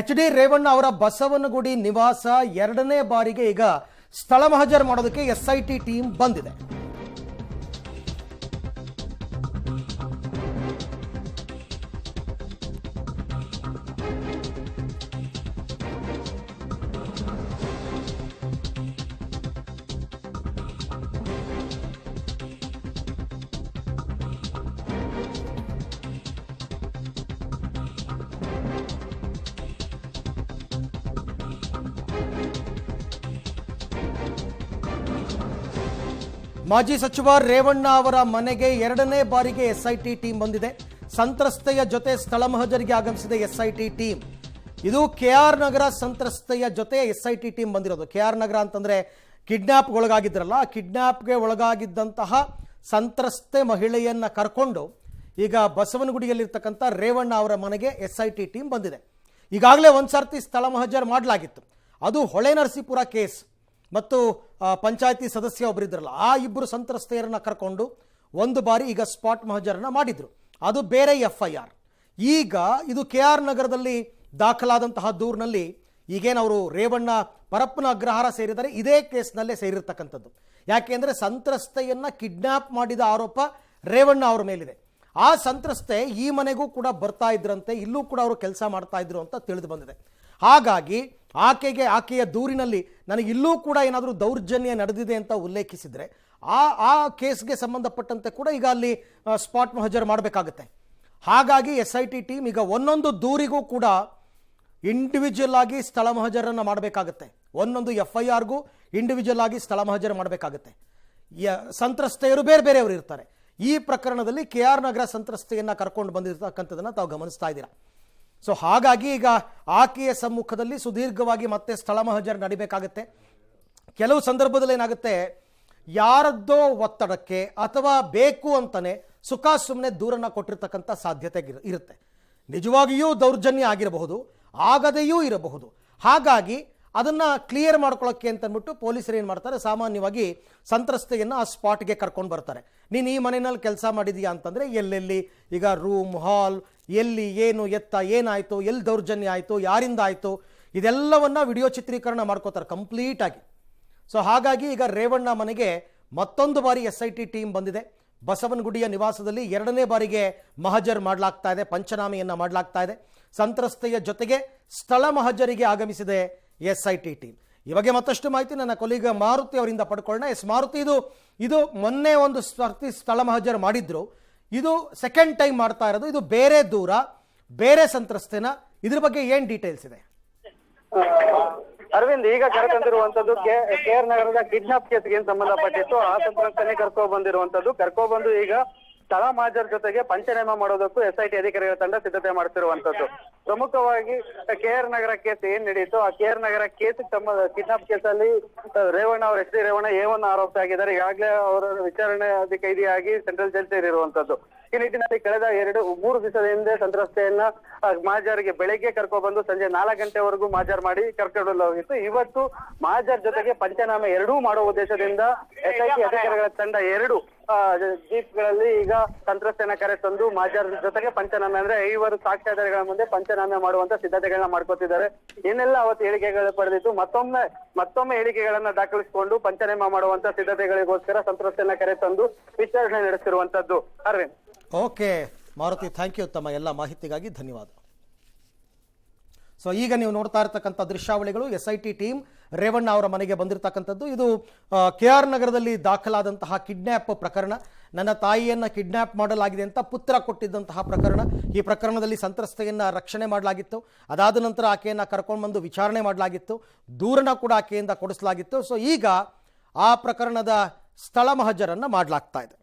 H D. Revanna ಅವರ ಬಸವನಗುಡಿ ನಿವಾಸ ಎರಡನೇ ಬಾರಿಗೆ ಈಗ ಸ್ಥಳ ಮಹಜರ್ ಮಾಡೋದಕ್ಕೆ ಎಸ್ಐಟಿ ಟೀಮ್ ಬಂದಿದೆ. ಮಾಜಿ ಸಚಿವ ರೇವಣ್ಣ ಅವರ ಮನೆಗೆ ಎರಡನೇ ಬಾರಿಗೆ ಎಸ್ಐಟಿ ಟೀಮ್ ಬಂದಿದೆ. ಸಂತ್ರಸ್ತೆಯ ಜೊತೆ ಸ್ಥಳ ಮಹಜರಿಗೆ ಆಗಮಿಸಿದೆ ಎಸ್ಐಟಿ ಟೀಮ್. ಇದು ಕೆಆರ್ ನಗರ ಸಂತ್ರಸ್ತೆಯ ಜೊತೆ ಎಸ್ಐಟಿ ಟೀಮ್ ಬಂದಿರೋದು. ಕೆಆರ್ ನಗರ ಅಂತಂದ್ರೆ ಕಿಡ್ನಾಪ್ಗೆ ಒಳಗಾಗಿದ್ರಲ್ಲ, ಕಿಡ್ನಾಪ್ಗೆ ಒಳಗಾಗಿದ್ದಂತಹ ಸಂತ್ರಸ್ತೆ ಮಹಿಳೆಯನ್ನ ಕರ್ಕೊಂಡು ಈಗ ಬಸವನಗುಡಿಯಲ್ಲಿರ್ತಕ್ಕಂಥ ರೇವಣ್ಣ ಅವರ ಮನೆಗೆ ಎಸ್ಐಟಿ ಟೀಮ್ ಬಂದಿದೆ. ಈಗಾಗಲೇ ಒಂದ್ಸರ್ತಿ ಸ್ಥಳ ಮಹಜರ್ ಮಾಡಲಾಗಿತ್ತು. ಅದು ಹೊಳೆನರಸೀಪುರ ಕೇಸ್ ಮತ್ತು ಪಂಚಾಯತಿ ಸದಸ್ಯ ಒಬ್ಬರಿದ್ರಲ್ಲ, ಆ ಇಬ್ಬರು ಸಂತ್ರಸ್ತೆಯರನ್ನ ಕರ್ಕೊಂಡು ಒಂದು ಬಾರಿ ಈಗ ಸ್ಪಾಟ್ ಮಹಜರನ್ನ ಮಾಡಿದ್ರು. ಅದು ಬೇರೆ FIR. ಈಗ ಇದು ಕೆಆರ್ ನಗರದಲ್ಲಿ ದಾಖಲಾದಂತಹ ದೂರಿನಲ್ಲಿ ಈಗೇನವರು ರೇವಣ್ಣ ಪರಪ್ಪನ ಅಗ್ರಹಾರ ಸೇರಿದರೆ ಇದೇ ಕೇಸ್ನಲ್ಲೇ ಸೇರಿರ್ತಕ್ಕಂಥದ್ದು. ಯಾಕೆಂದರೆ ಸಂತ್ರಸ್ತೆಯನ್ನ ಕಿಡ್ನಾಪ್ ಮಾಡಿದ ಆರೋಪ ರೇವಣ್ಣ ಅವರ ಮೇಲಿದೆ. ಆ ಸಂತ್ರಸ್ತೆ ಈ ಮನೆಗೂ ಕೂಡ ಬರ್ತಾ ಇದ್ರಂತೆ, ಇಲ್ಲೂ ಕೂಡ ಅವರು ಕೆಲಸ ಮಾಡ್ತಾ ಇದ್ರು ಅಂತ ತಿಳಿದು ಬಂದಿದೆ. ಹಾಗಾಗಿ ಆಕೆಯ ದೂರಿನಲ್ಲಿ ನನಗೆ ಇಲ್ಲೂ ಕೂಡ ಏನಾದರೂ ದೌರ್ಜನ್ಯ ನಡೆದಿದೆ ಅಂತ ಉಲ್ಲೇಖಿಸಿದರೆ ಆ ಕೇಸ್ಗೆ ಸಂಬಂಧಪಟ್ಟಂತೆ ಕೂಡ ಈಗ ಅಲ್ಲಿ ಸ್ಪಾಟ್ ಮಹಜರ್ ಮಾಡಬೇಕಾಗುತ್ತೆ. ಹಾಗಾಗಿ ಎಸ್ಐಟಿ ಟೀಮ್ ಈಗ ಒಂದೊಂದು ದೂರಿಗೂ ಕೂಡ ಇಂಡಿವಿಜುವಲ್ ಆಗಿ ಸ್ಥಳ ಮಹಜರನ್ನು ಮಾಡಬೇಕಾಗುತ್ತೆ. ಒಂದೊಂದು FIRಗೂ ಇಂಡಿವಿಜುವಲ್ ಆಗಿ ಸ್ಥಳ ಮಹಜರ್ ಮಾಡಬೇಕಾಗುತ್ತೆ. ಸಂತ್ರಸ್ತೆಯರು ಬೇರೆ ಬೇರೆಯವರು ಇರ್ತಾರೆ. ಈ ಪ್ರಕರಣದಲ್ಲಿ ಕೆಆರ್ ನಗರ ಸಂತ್ರಸ್ತೆಯನ್ನು ಕರ್ಕೊಂಡು ಬಂದಿರತಕ್ಕಂಥದ್ದನ್ನು ತಾವು ಗಮನಿಸ್ತಾ ಇದ್ದೀರಾ. ಸೊ ಹಾಗಾಗಿ ಈಗ ಆಕೆಯ ಸಮ್ಮುಖದಲ್ಲಿ ಸುದೀರ್ಘವಾಗಿ ಮತ್ತೆ ಸ್ಥಳ ಮಹಜರ್ ನಡಿಬೇಕಾಗತ್ತೆ. ಕೆಲವು ಸಂದರ್ಭದಲ್ಲಿ ಏನಾಗುತ್ತೆ, ಯಾರದ್ದೋ ಒತ್ತಡಕ್ಕೆ ಅಥವಾ ಬೇಕು ಅಂತಾನೆ ಸುಖ ಸುಮ್ಮನೆ ದೂರನ್ನು ಕೊಟ್ಟಿರ್ತಕ್ಕಂಥ ಸಾಧ್ಯತೆ ಇರುತ್ತೆ. ನಿಜವಾಗಿಯೂ ದೌರ್ಜನ್ಯ ಆಗಿರಬಹುದು, ಆಗದೆಯೂ ಇರಬಹುದು. ಹಾಗಾಗಿ ಅದನ್ನು ಕ್ಲಿಯರ್ ಮಾಡ್ಕೊಳ್ಳೋಕ್ಕೆ ಅಂತಂದ್ಬಿಟ್ಟು ಪೊಲೀಸರು ಏನು ಮಾಡ್ತಾರೆ, ಸಾಮಾನ್ಯವಾಗಿ ಸಂತ್ರಸ್ತೆಯನ್ನು ಆ ಸ್ಪಾಟ್ಗೆ ಕರ್ಕೊಂಡು ಬರ್ತಾರೆ. ನೀನು ಈ ಮನೆಯಲ್ಲಿ ಕೆಲಸ ಮಾಡಿದೀಯಾ ಅಂತಂದರೆ ಎಲ್ಲೆಲ್ಲಿ ಈಗ ರೂಮ್, ಹಾಲ್, ಎಲ್ಲಿ ಏನು ಎತ್ತ ಏನಾಯಿತು, ಎಲ್ಲಿ ದೌರ್ಜನ್ಯ ಆಯಿತು, ಯಾರಿಂದ ಆಯಿತು, ಇದೆಲ್ಲವನ್ನು ವಿಡಿಯೋ ಚಿತ್ರೀಕರಣ ಮಾಡ್ಕೋತಾರೆ ಕಂಪ್ಲೀಟಾಗಿ. ಸೊ ಹಾಗಾಗಿ ಈಗ ರೇವಣ್ಣ ಮನೆಗೆ ಮತ್ತೊಂದು ಬಾರಿ ಎಸ್ಐಟಿ ಟೀಮ್ ಬಂದಿದೆ. ಬಸವನಗುಡಿಯ ನಿವಾಸದಲ್ಲಿ ಎರಡನೇ ಬಾರಿಗೆ ಮಹಜರ್ ಮಾಡಲಾಗ್ತಾ ಇದೆ, ಪಂಚನಾಮೆಯನ್ನು ಮಾಡಲಾಗ್ತಾ ಇದೆ. ಸಂತ್ರಸ್ತೆಯ ಜೊತೆಗೆ ಸ್ಥಳ ಮಹಜರಿಗೆ ಆಗಮಿಸಿದೆ ಎಸ್ಐಟಿ ಟೀಮ್. ಈ ಬಗ್ಗೆ ಮತ್ತಷ್ಟು ಮಾಹಿತಿ ನನ್ನ ಕೊಲೀಗ ಮಾರುತಿ ಅವರಿಂದ ಪಡ್ಕೊಳ್ಳೋಣ. ಮಾರುತಿ, ಇದು ಮೊನ್ನೆ ಒಂದು ಸ್ಥಳ ಮಹಜರ್ ಮಾಡಿದ್ರು, ಇದು ಸೆಕೆಂಡ್ ಟೈಮ್ ಮಾಡ್ತಾ ಇರೋದು. ಇದು ಬೇರೆ ದೂರ, ಬೇರೆ ಸಂತ್ರಸ್ತೆನ, ಇದ್ರ ಬಗ್ಗೆ ಏನ್ ಡೀಟೇಲ್ಸ್ ಇದೆ? ಅರವಿಂದ್, ಈಗ ಕರೆತಂದಿರುವಂತದ್ದು ಕೆಆರ್ ನಗರದ ಕಿಡ್ನಾಪ್ ಕೇಸ್ಗೆ ಏನ್ ಸಂಬಂಧಪಟ್ಟಿತ್ತು ಆ ಸಂತ್ರಸ್ತನೇ ಕರ್ಕೊಬಂದು ಈಗ ಸ್ಥಳ ಮಹಜರ್ ಜೊತೆಗೆ ಪಂಚನಾಮ ಮಾಡೋದಕ್ಕೂ ಎಸ್ಐಟಿ ಅಧಿಕಾರಿಗಳ ತಂಡ ಸಿದ್ಧತೆ ಮಾಡ್ತಿರುವಂತದ್ದು. ಪ್ರಮುಖವಾಗಿ ಕೆಆರ್ ನಗರ ಕೇಸ್ ಏನ್ ನಡೀತು, ಆ ಕೆಆರ್ ನಗರ ಕೇಸ್ ಕಿಡ್ನಾಪ್ ಕೇಸಲ್ಲಿ ರೇವಣ್ಣ ಅವರು ಎಚ್.ಡಿ. ರೇವಣ್ಣ A1 ಆರೋಪಿ ಆಗಿದ್ದಾರೆ. ಈಗಾಗಲೇ ಅವರ ವಿಚಾರಣೆ ಕೈದಿಯಾಗಿ ಸೆಂಟ್ರಲ್ ಜೈಲ್ ಸೇರಿರುವಂತದ್ದು. ಈ ನಿಟ್ಟಿನಲ್ಲಿ ಕಳೆದ 2-3 ದಿವಸದ ಹಿಂದೆ ಸಂತ್ರಸ್ತೆಯನ್ನ ಮಹಜರ್ಗೆ ಬೆಳಗ್ಗೆ ಕರ್ಕೊಬಂದು ಸಂಜೆ 4 ಗಂಟೆವರೆಗೂ ಮಹಜರ್ ಮಾಡಿ ಕರ್ಕೊಂಡು ಹೋಗಿತ್ತು. ಇವತ್ತು ಮಹಜರ್ ಜೊತೆಗೆ ಪಂಚನಾಮ ಎರಡೂ ಮಾಡುವ ಉದ್ದೇಶದಿಂದ ಎಸ್ಐಟಿ ಅಧಿಕಾರಿಗಳ ತಂಡ 2 ಜೀಪ್ಗಳಲ್ಲಿ ಈಗ ಸಂತ್ರಸ್ತೆಯನ್ನ ಕರೆತಂದು ಮಹಜರ್ ಜೊತೆಗೆ ಪಂಚನಾಮೆ ಅಂದ್ರೆ 5 ಸಾಕ್ಷ್ಯಾಧಾರಗಳ ಮುಂದೆ ಪಂಚನಾಮೆ ಮಾಡುವಂತ ಸಿದ್ಧತೆಗಳನ್ನ ಮಾಡ್ಕೋತಿದ್ದಾರೆ. ಏನೆಲ್ಲ ಅವತ್ತು ಹೇಳಿಕೆಗಳು ಪಡೆದಿದ್ದು ಮತ್ತೊಮ್ಮೆ ಹೇಳಿಕೆಗಳನ್ನ ದಾಖಲಿಸಿಕೊಂಡು ಪಂಚನಾಮ ಮಾಡುವಂತ ಸಿದ್ಧತೆಗಳಿಗೋಸ್ಕರ ಸಂತ್ರಸ್ತೆಯನ್ನ ಕರೆತಂದು ವಿಚಾರಣೆ ನಡೆಸಿರುವಂತದ್ದು. Arvind. Okay Maruti, thank you. ತಮ್ಮ ಎಲ್ಲ ಮಾಹಿತಿಗಾಗಿ ಧನ್ಯವಾದ. ಸೊ ಈಗ ನೀವು ನೋಡ್ತಾ ಇರತಕ್ಕಂಥ ದೃಶ್ಯಾವಳಿಗಳು ಎಸ್ಐಟಿ ಟೀಮ್ ರೇವಣ್ಣ ಅವರ ಮನೆಗೆ ಬಂದಿರತಕ್ಕಂಥದ್ದು. ಇದು ಕೆಆರ್ ನಗರದಲ್ಲಿ ದಾಖಲಾದಂತಹ ಕಿಡ್ನ್ಯಾಪ್ ಪ್ರಕರಣ. ನನ್ನ ತಾಯಿಯನ್ನು ಕಿಡ್ನ್ಯಾಪ್ ಮಾಡಲಾಗಿದೆ ಅಂತ ಪುತ್ರ ಕೊಟ್ಟಿದ್ದಂತಹ ಪ್ರಕರಣ. ಈ ಪ್ರಕರಣದಲ್ಲಿ ಸಂತ್ರಸ್ತೆಯನ್ನು ರಕ್ಷಣೆ ಮಾಡಲಾಗಿತ್ತು. ಅದಾದ ನಂತರ ಆಕೆಯನ್ನು ಕರ್ಕೊಂಡು ಬಂದು ವಿಚಾರಣೆ ಮಾಡಲಾಗಿತ್ತು. ದೂರನ ಕೂಡ ಆಕೆಯಿಂದ ಕೊಡಿಸಲಾಗಿತ್ತು. ಸೊ ಈಗ ಆ ಪ್ರಕರಣದ ಸ್ಥಳ ಮಹಜರನ್ನು ಮಾಡಲಾಗ್ತಾ ಇದೆ.